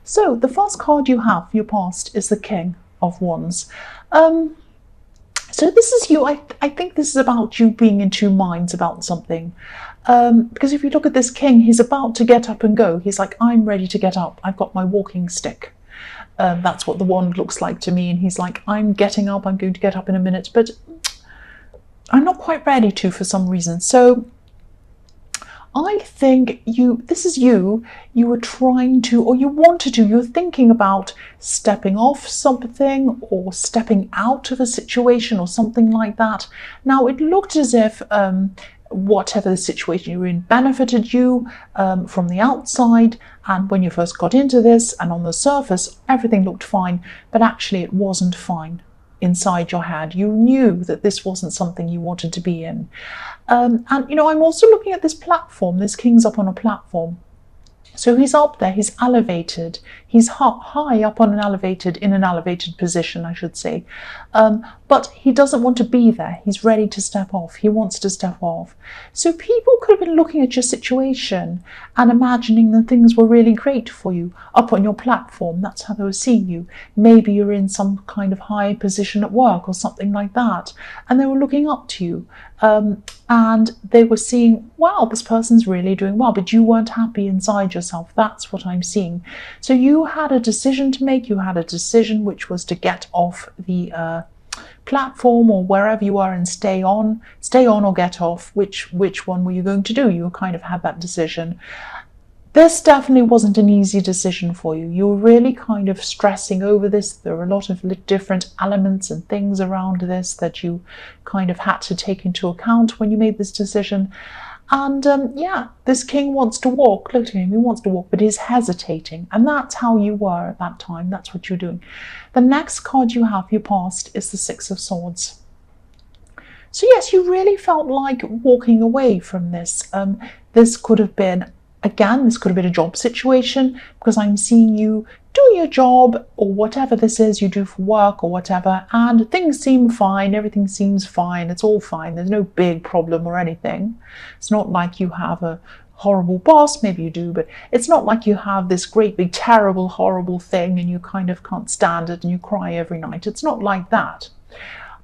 So the first card you have for your past is the King of Wands. So this is you. I think this is about you being in two minds about something. Because if you look at this king, he's about to get up and go. He's like, I'm ready to get up. I've got my walking stick. That's what the wand looks like to me. And he's like, I'm getting up. I'm going to get up in a minute. But I'm not quite ready to for some reason. So I think this is you were trying to, or you wanted to, you're thinking about stepping off something or stepping out of a situation or something like that. Now, it looked as if whatever the situation you were in benefited you from the outside, and when you first got into this and on the surface, everything looked fine, but actually it wasn't fine. Inside your head, you knew that this wasn't something you wanted to be in. And I'm also looking at this platform. This king's up on a platform. So he's up there, he's elevated, he's high up on in an elevated position, I should say. But he doesn't want to be there. He's ready to step off. He wants to step off. So people could have been looking at your situation and imagining that things were really great for you up on your platform. That's how they were seeing you. Maybe you're in some kind of high position at work or something like that. And they were looking up to you. And they were seeing, wow, this person's really doing well, but you weren't happy inside yourself. That's what I'm seeing. So you had a decision to make. You had a decision which was to get off the platform or wherever you are and stay on or get off. Which one were you going to do? You kind of had that decision. This definitely wasn't an easy decision for you. You were really kind of stressing over this. There were a lot of different elements and things around this that you kind of had to take into account when you made this decision. And this king wants to walk. Look at him, he wants to walk, but he's hesitating. And that's how you were at that time. That's what you're doing. The next card you have, your past, is the Six of Swords. So yes, you really felt like walking away from this. This could have been, again, this could have been a job situation, because I'm seeing you doing your job or whatever this is you do for work or whatever, and things seem fine, everything seems fine, it's all fine, there's no big problem or anything. It's not like you have a horrible boss, maybe you do, but it's not like you have this great big terrible horrible thing and you kind of can't stand it and you cry every night. It's not like that.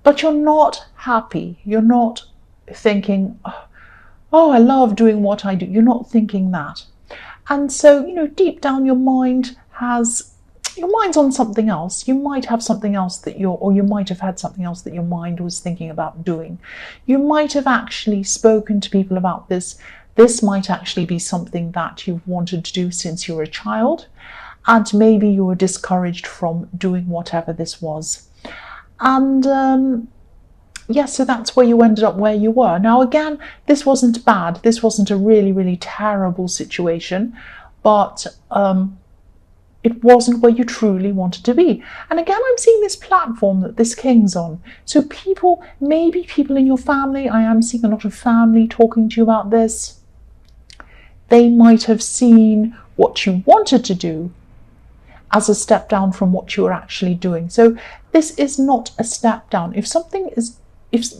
But you're not happy. You're not thinking, oh, I love doing what I do. You're not thinking that. And so, deep down your mind's on something else. You might have something else you might have had something else that your mind was thinking about doing. You might have actually spoken to people about this. This might actually be something that you've wanted to do since you were a child. And maybe you were discouraged from doing whatever this was. And so that's where you ended up where you were. Now, again, this wasn't bad. This wasn't a really, really terrible situation, but it wasn't where you truly wanted to be. And again, I'm seeing this platform that this king's on. So maybe people in your family, I am seeing a lot of family talking to you about this. They might have seen what you wanted to do as a step down from what you were actually doing. So this is not a step down. If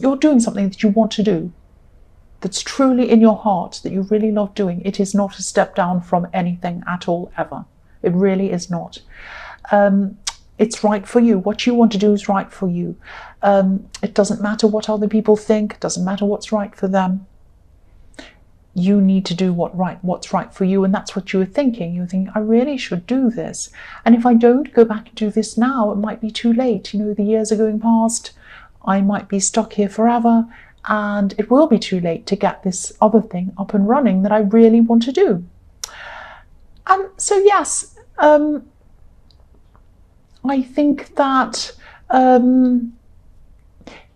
you're doing something that you want to do, that's truly in your heart, that you really love doing, it is not a step down from anything at all, ever. It really is not. It's right for you. What you want to do is right for you. It doesn't matter what other people think. It doesn't matter what's right for them. You need to do what's right for you, and that's what you were thinking. You were thinking, I really should do this. And if I don't go back and do this now, it might be too late. The years are going past. I might be stuck here forever, and it will be too late to get this other thing up and running that I really want to do. And so, yes, I think that,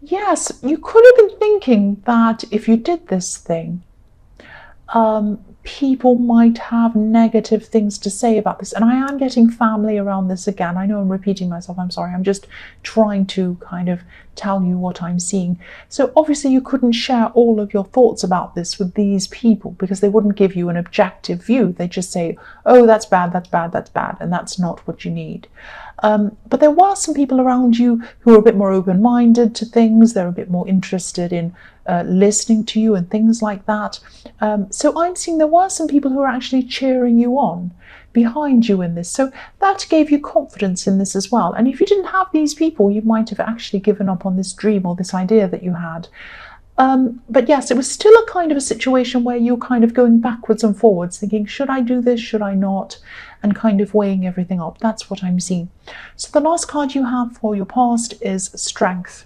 yes, you could have been thinking that if you did this thing, people might have negative things to say about this. And I am getting family around this again. I know I'm repeating myself. I'm sorry. I'm just trying to kind of tell you what I'm seeing. So obviously you couldn't share all of your thoughts about this with these people because they wouldn't give you an objective view. They just say, oh, that's bad, that's bad, that's bad. And that's not what you need. But there were some people around you who are a bit more open-minded to things. They're a bit more interested in listening to you and things like that. So I'm seeing there were some people who are actually cheering you on, behind you in this. So that gave you confidence in this as well. And if you didn't have these people, you might have actually given up on this dream or this idea that you had. But yes, it was still a kind of a situation where you're kind of going backwards and forwards, thinking, should I do this, should I not? And kind of weighing everything up. That's what I'm seeing. So the last card you have for your past is Strength.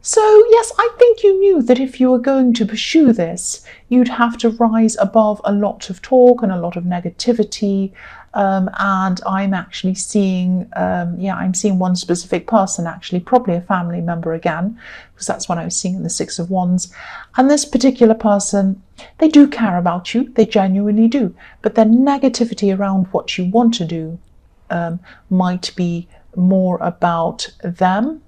So yes, I think you knew that if you were going to pursue this, you'd have to rise above a lot of talk and a lot of negativity. And I'm actually seeing, I'm seeing one specific person, actually, probably a family member again, because that's what I was seeing in the Six of Wands. And this particular person, they do care about you, they genuinely do, but their negativity around what you want to do might be more about them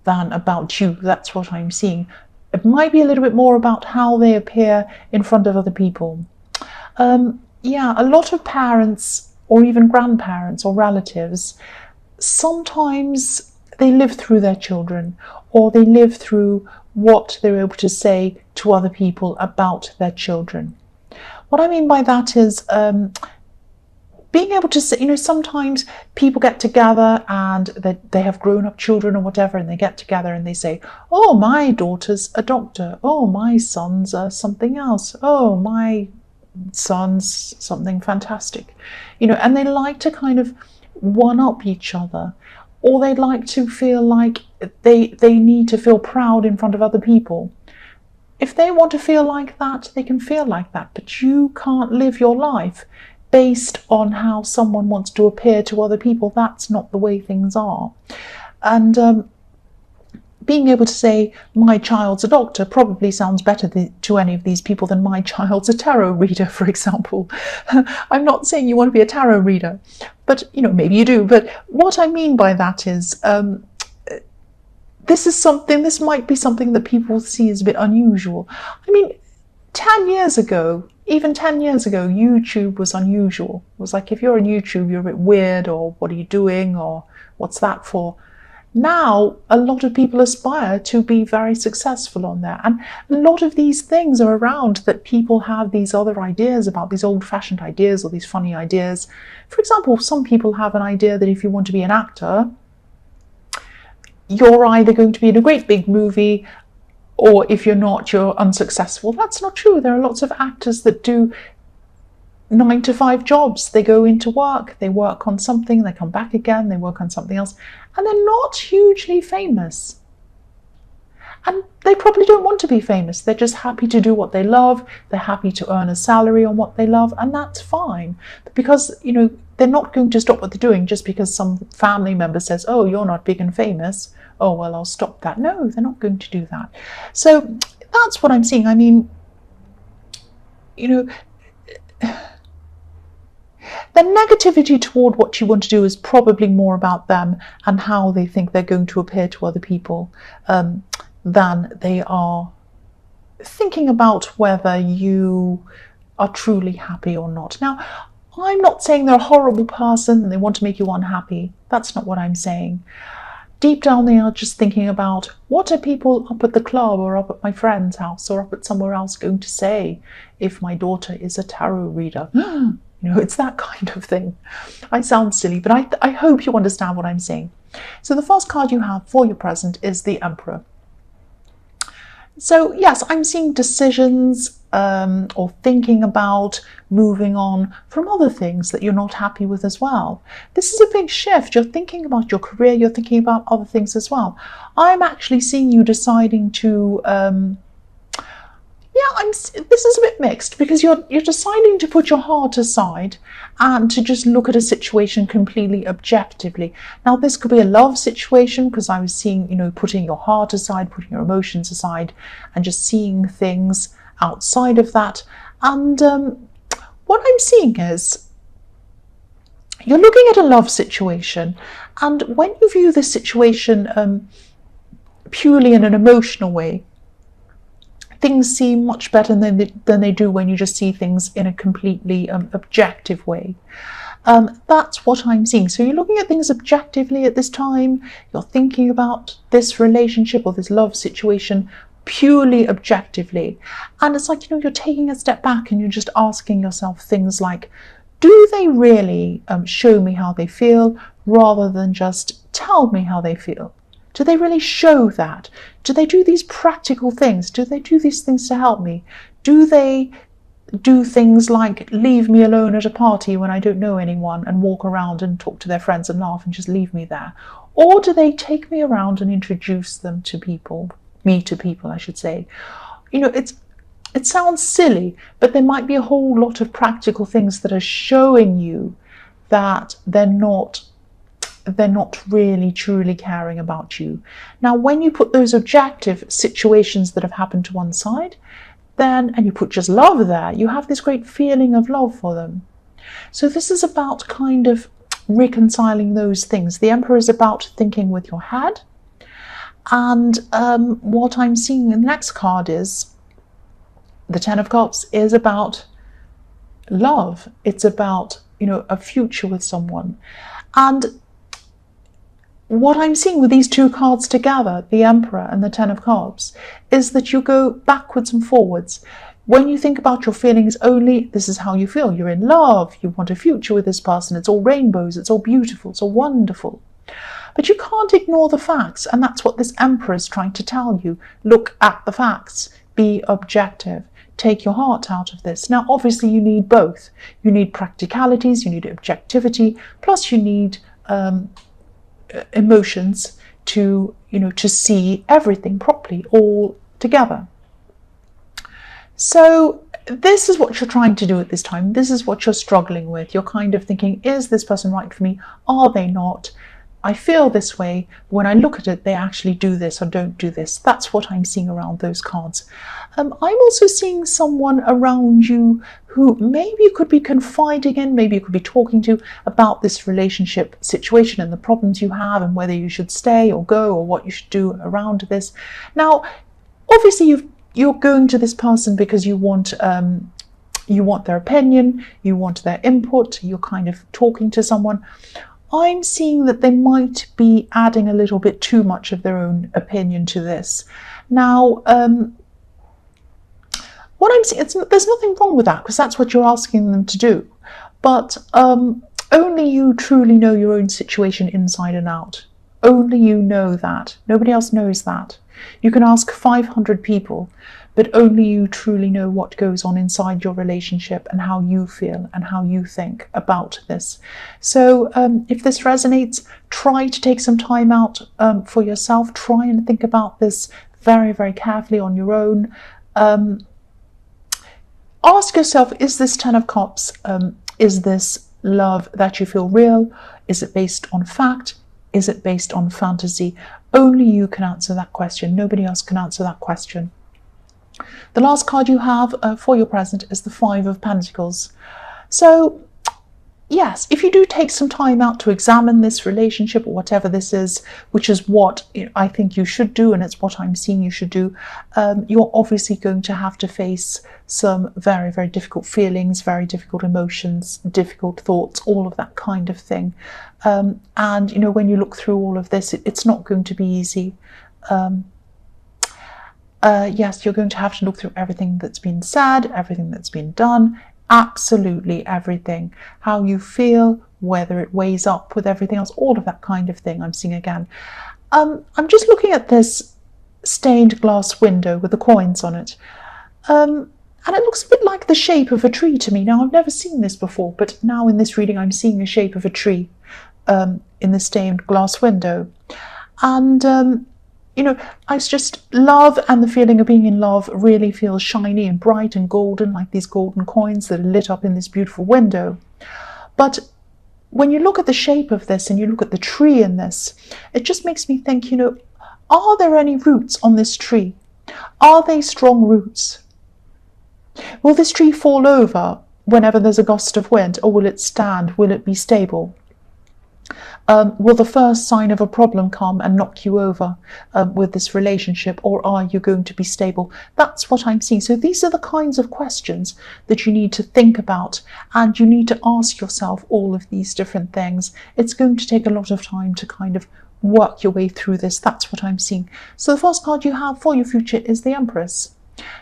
than about you. That's what I'm seeing. It might be a little bit more about how they appear in front of other people. A lot of parents or even grandparents or relatives, sometimes they live through their children, or they live through what they're able to say to other people about their children. What I mean by that is being able to say, sometimes people get together and they have grown-up children or whatever, and they get together and they say, oh, my daughter's a doctor, oh, my son's something else, oh, my son's something fantastic, and they like to kind of one-up each other, or they like to feel like they need to feel proud in front of other people. If they want to feel like that, they can feel like that, but you can't live your life based on how someone wants to appear to other people. That's not the way things are. And being able to say, my child's a doctor, probably sounds better to any of these people than my child's a tarot reader, for example. I'm not saying you want to be a tarot reader, but maybe you do. But what I mean by that is, this might be something that people see as a bit unusual. I mean, 10 years ago, even 10 years ago, YouTube was unusual. It was like, if you're on YouTube, you're a bit weird, or what are you doing, or what's that for? Now, a lot of people aspire to be very successful on there. And a lot of these things are around that people have these other ideas about, these old-fashioned ideas or these funny ideas. For example, some people have an idea that if you want to be an actor, you're either going to be in a great big movie, or if you're not, you're unsuccessful. That's not true. There are lots of actors that do 9-to-5 jobs. They go into work, they work on something, they come back again, they work on something else, and they're not hugely famous. And they probably don't want to be famous. They're just happy to do what they love. They're happy to earn a salary on what they love, and that's fine. Because, they're not going to stop what they're doing just because some family member says, oh, you're not big and famous. Oh, well, I'll stop that. No, they're not going to do that. So that's what I'm seeing. I mean, the negativity toward what you want to do is probably more about them and how they think they're going to appear to other people than they are thinking about whether you are truly happy or not. Now, I'm not saying they're a horrible person and they want to make you unhappy. That's not what I'm saying. Deep down, they are just thinking about, what are people up at the club or up at my friend's house or up at somewhere else going to say if my daughter is a tarot reader? It's that kind of thing. I sound silly, but I hope you understand what I'm saying. So the first card you have for your present is the Emperor. So yes, I'm seeing decisions or thinking about moving on from other things that you're not happy with as well. This is a big shift. You're thinking about your career, you're thinking about other things as well. I'm actually seeing you deciding to this is a bit mixed, because you're deciding to put your heart aside and to just look at a situation completely objectively. Now, this could be a love situation, because I was seeing, putting your heart aside, putting your emotions aside, and just seeing things outside of that. And what I'm seeing is you're looking at a love situation, and when you view this situation purely in an emotional way, things seem much better than they do when you just see things in a completely objective way. That's what I'm seeing. So you're looking at things objectively at this time. You're thinking about this relationship or this love situation purely objectively. And it's like, you're taking a step back and you're just asking yourself things like, do they really show me how they feel rather than just tell me how they feel? Do they really show that? Do they do these practical things? Do they do these things to help me? Do they do things like leave me alone at a party when I don't know anyone and walk around and talk to their friends and laugh and just leave me there? Or do they take me around and introduce them to people, me to people, I should say? You know, it sounds silly, but there might be a whole lot of practical things that are showing you that they're not really truly caring about you. Now, when you put those objective situations that have happened to one side, then, and you put just love there, you have this great feeling of love for them. So this is about kind of reconciling those things. The Emperor is about thinking with your head. And what I'm seeing in the next card is the Ten of Cups is about love. It's about, you know, a future with someone. And what I'm seeing with these two cards together, the Emperor and the Ten of Cups, is that you go backwards and forwards. When you think about your feelings only, this is how you feel. You're in love. You want a future with this person. It's all rainbows. It's all beautiful. It's all wonderful. But you can't ignore the facts. And that's what this Emperor is trying to tell you. Look at the facts. Be objective. Take your heart out of this. Now, obviously, you need both. You need practicalities. You need objectivity. Plus, you need emotions to, you know, to see everything properly all together. So this is what you're trying to do at this time. This is what you're struggling with. You're kind of thinking, is this person right for me? Are they not? I feel this way. When I look at it, they actually do this or don't do this. That's what I'm seeing around those cards. I'm also seeing someone around you who maybe you could be confiding in, maybe you could be talking to about this relationship situation and the problems you have and whether you should stay or go or what you should do around this. Now, obviously, you're going to this person because you want their opinion, you want their input, you're kind of talking to someone. I'm seeing that they might be adding a little bit too much of their own opinion to this. Now, what I'm seeing, there's nothing wrong with that because that's what you're asking them to do. But only you truly know your own situation inside and out. Only you know that. Nobody else knows that. You can ask 500 people, but only you truly know what goes on inside your relationship and how you feel and how you think about this. So if this resonates, try to take some time out for yourself. Try and think about this very, very carefully on your own. Ask yourself, is this Ten of Cups, is this love that you feel real? Is it based on fact? Is it based on fantasy? Only you can answer that question. Nobody else can answer that question. The last card you have for your present is the Five of Pentacles. So, yes, if you do take some time out to examine this relationship or whatever this is, which is what I think you should do, and it's what I'm seeing you should do, you're obviously going to have to face some very, very difficult feelings, very difficult emotions, difficult thoughts, all of that kind of thing. And, you know, when you look through all of this, it's not going to be easy. Yes, you're going to have to look through everything that's been said, everything that's been done, absolutely everything. How you feel, whether it weighs up with everything else, all of that kind of thing I'm seeing again. I'm just looking at this stained glass window with the coins on it. And it looks a bit like the shape of a tree to me. Now, I've never seen this before, but now in this reading, I'm seeing the shape of a tree in the stained glass window. And you know, I just love, and the feeling of being in love really feels shiny and bright and golden, like these golden coins that are lit up in this beautiful window. But when you look at the shape of this and you look at the tree in this, it just makes me think, you know, are there any roots on this tree? Are they strong roots? Will this tree fall over whenever there's a gust of wind, or will it stand? Will it be stable? Will the first sign of a problem come and knock you over with this relationship, or are you going to be stable? That's what I'm seeing. So these are the kinds of questions that you need to think about, and you need to ask yourself all of these different things. It's going to take a lot of time to kind of work your way through this. That's what I'm seeing. So the first card you have for your future is the Empress.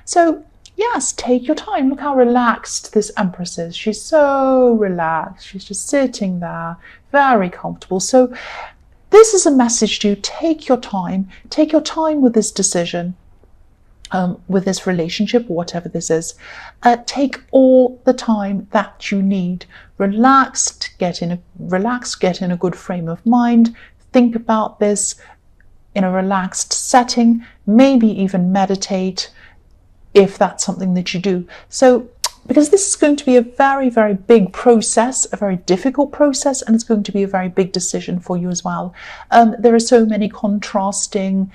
So yes, take your time. Look how relaxed this Empress is. She's so relaxed. She's just sitting there, very comfortable. So this is a message to you. Take your time. Take your time with this decision, with this relationship, or whatever this is. Take all the time that you need. Relaxed, get in a good frame of mind. Think about this in a relaxed setting. Maybe even meditate, if that's something that you do. So, because this is going to be a very, very big process, a very difficult process, and it's going to be a very big decision for you as well. There are so many contrasting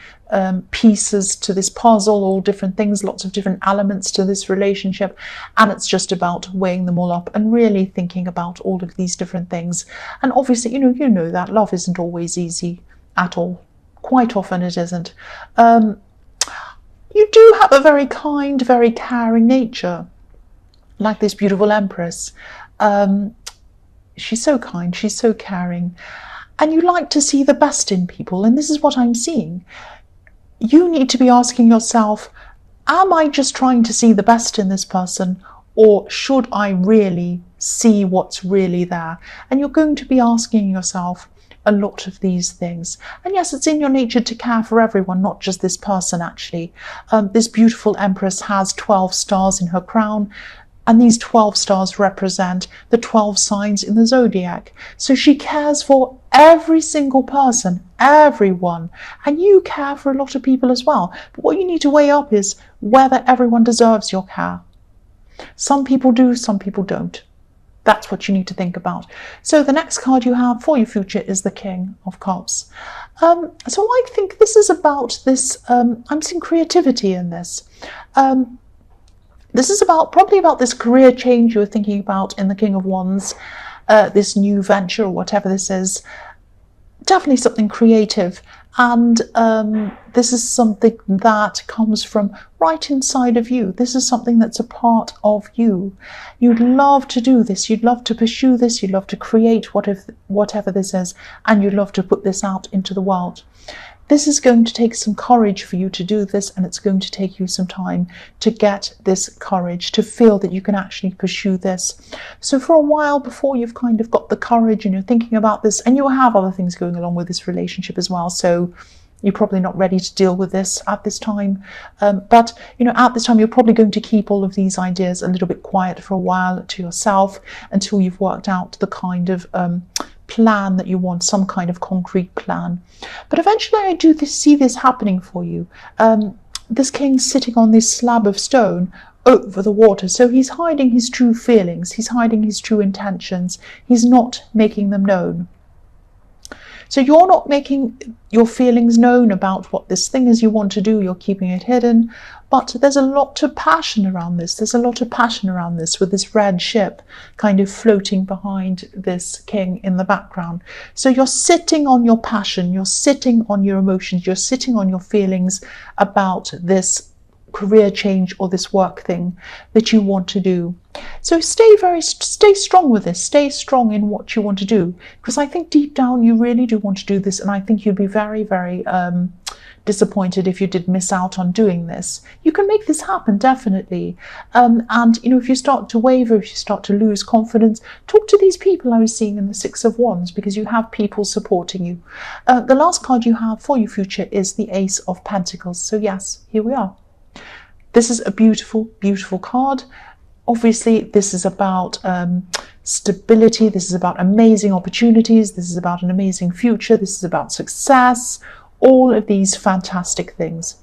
pieces to this puzzle, all different things, lots of different elements to this relationship, and it's just about weighing them all up and really thinking about all of these different things. And obviously, you know that love isn't always easy at all. Quite often it isn't. You do have a very kind, very caring nature, like this beautiful Empress. She's so kind, she's so caring, and you like to see the best in people, and this is what I'm seeing. You need to be asking yourself, am I just trying to see the best in this person, or should I really see what's really there? And you're going to be asking yourself a lot of these things. And yes, it's in your nature to care for everyone, not just this person actually. This beautiful Empress has 12 stars in her crown, and these 12 stars represent the 12 signs in the zodiac. So she cares for every single person, everyone, and you care for a lot of people as well. But what you need to weigh up is whether everyone deserves your care. Some people do, some people don't. That's what you need to think about. So the next card you have for your future is the King of Cups. So I think this is about this, I'm seeing creativity in this. This is probably about this career change you were thinking about in the King of Wands, this new venture or whatever this is. Definitely something creative. And this is something that comes from right inside of you. This is something that's a part of you. You'd love to do this. You'd love to pursue this. You'd love to create whatever this is. And you'd love to put this out into the world. This is going to take some courage for you to do this, and it's going to take you some time to get this courage, to feel that you can actually pursue this. So for a while before you've kind of got the courage and you're thinking about this, and you have other things going along with this relationship as well, so you're probably not ready to deal with this at this time. But at this time, you're probably going to keep all of these ideas a little bit quiet for a while to yourself until you've worked out the kind of plan that you want, some kind of concrete plan. But eventually I do see this happening for you. This king's sitting on this slab of stone over the water, so he's hiding his true feelings, he's hiding his true intentions, he's not making them known. So you're not making your feelings known about what this thing is you want to do, you're keeping it hidden, but there's a lot of passion around this. There's a lot of passion around this with this red ship kind of floating behind this king in the background. So you're sitting on your passion, you're sitting on your emotions, you're sitting on your feelings about this career change or this work thing that you want to do. So stay strong with this, stay strong in what you want to do, because I think deep down you really do want to do this, and I think you'd be very, very disappointed if you did miss out on doing this. You can make this happen, definitely. And if you start to waver, if you start to lose confidence, talk to these people I was seeing in the Six of Wands, because you have people supporting you. The last card you have for your future is the Ace of Pentacles. So yes, here we are. This is a beautiful, beautiful card. Obviously, this is about stability. This is about amazing opportunities. This is about an amazing future. This is about success. All of these fantastic things.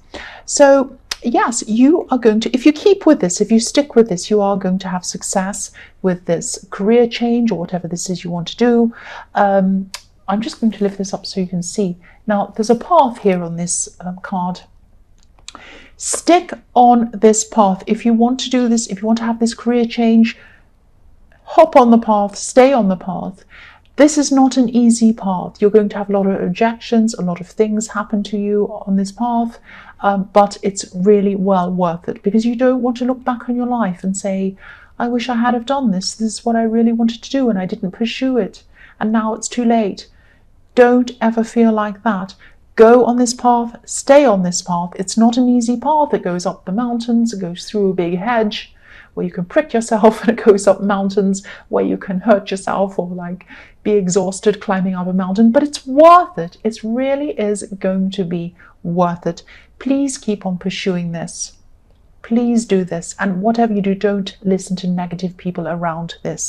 So yes, you are going to, if you keep with this, if you stick with this, you are going to have success with this career change or whatever this is you want to do. I'm just going to lift this up so you can see. Now, there's a path here on this card. Stick on this path. If you want to do this, if you want to have this career change, hop on the path, stay on the path. This is not an easy path. You're going to have a lot of objections, a lot of things happen to you on this path, but it's really well worth it, because you don't want to look back on your life and say, I wish I had have done this. This is what I really wanted to do and I didn't pursue it, and now it's too late. Don't ever feel like that. Go on this path, stay on this path. It's not an easy path. It goes up the mountains, it goes through a big hedge where you can prick yourself, and it goes up mountains where you can hurt yourself or like be exhausted climbing up a mountain, but it's worth it. It really is going to be worth it. Please keep on pursuing this. Please do this. And whatever you do, don't listen to negative people around this.